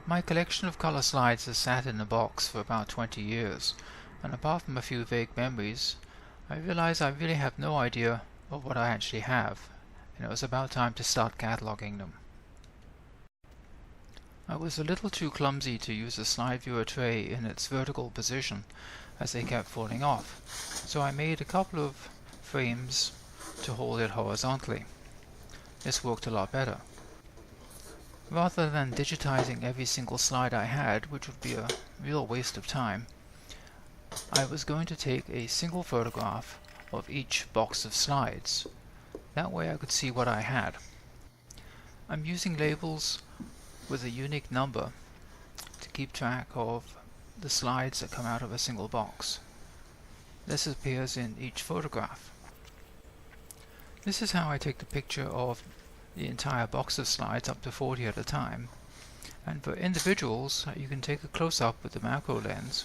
My collection of color slides has sat in a box for about 20 years, and apart from a few vague memories, I realize I really have no idea of what I actually have, and it was about time to start cataloging them. I was a little too clumsy to use the slide viewer tray in its vertical position as they kept falling off, so I made a couple of frames to hold it horizontally. This worked a lot better. Rather than digitizing every single slide I had, which would be a real waste of time, I was going to take a single photograph of each box of slides. That way I could see what I had. I'm using labels with a unique number to keep track of the slides that come out of a single box. This appears in each photograph. This is how I take the picture of the entire box of slides, up to 40 at a time. And for individuals, you can take a close-up with the macro lens,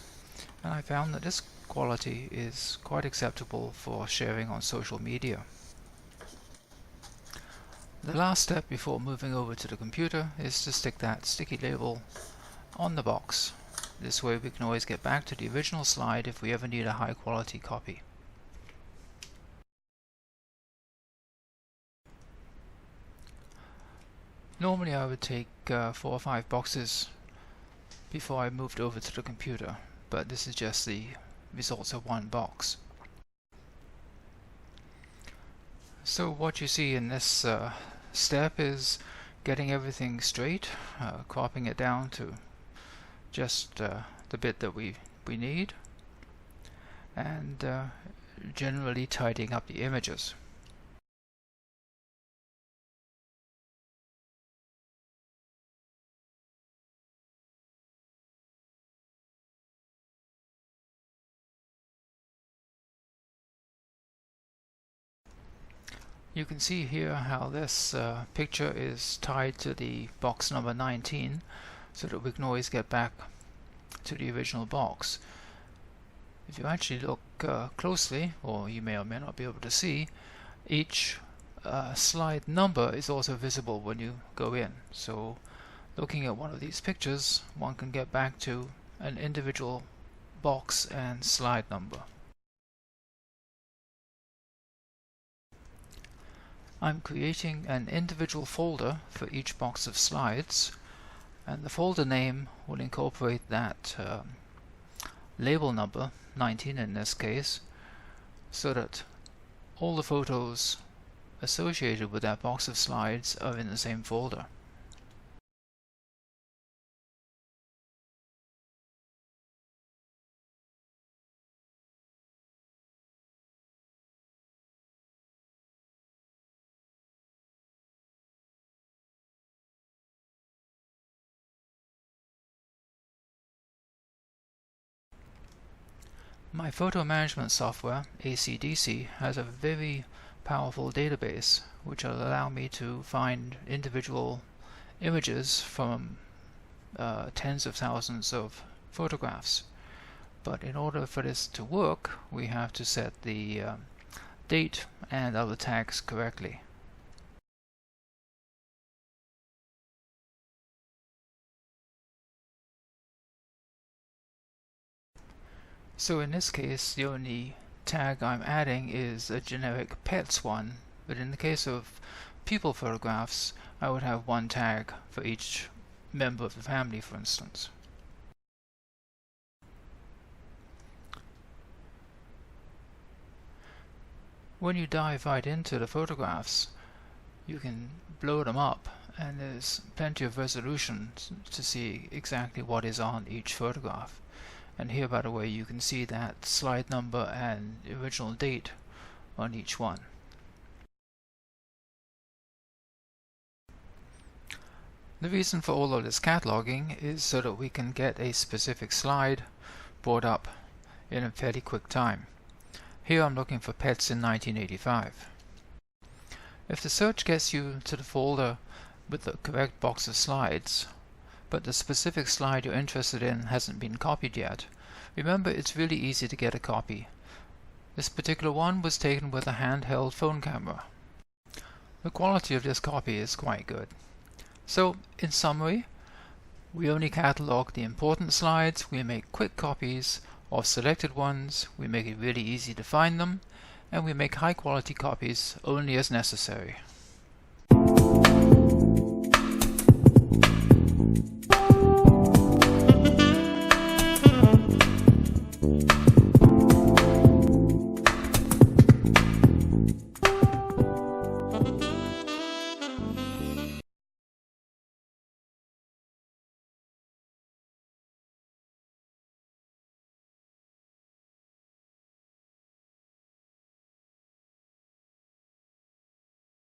and I found that this quality is quite acceptable for sharing on social media. The last step before moving over to the computer is to stick that sticky label on the box. This way we can always get back to the original slide if we ever need a high quality copy. Normally I would take 4 or 5 boxes before I moved over to the computer, but this is just the results of one box. So what you see in this step is getting everything straight, cropping it down to just the bit that we need, and generally tidying up the images. You can see here how this picture is tied to the box number 19, so that we can always get back to the original box. If you actually look closely, or you may or may not be able to see, each slide number is also visible when you go in. So looking at one of these pictures, one can get back to an individual box and slide number. I'm creating an individual folder for each box of slides, and the folder name will incorporate that label number, 19 in this case, so that all the photos associated with that box of slides are in the same folder. My photo management software, ACDC, has a very powerful database which will allow me to find individual images from tens of thousands of photographs. But in order for this to work, we have to set the date and other tags correctly. So in this case, the only tag I'm adding is a generic pets one, but in the case of people photographs, I would have one tag for each member of the family, for instance. When you dive right into the photographs, you can blow them up, and there's plenty of resolution to see exactly what is on each photograph. And here, by the way, you can see that slide number and original date on each one. The reason for all of this cataloging is so that we can get a specific slide brought up in a fairly quick time. Here I'm looking for pets in 1985. If the search gets you to the folder with the correct box of slides, but the specific slide you're interested in hasn't been copied yet, remember it's really easy to get a copy. This particular one was taken with a handheld phone camera. The quality of this copy is quite good. So, in summary, We only catalog the important slides, we make quick copies of selected ones, we make it really easy to find them, and we make high quality copies only as necessary.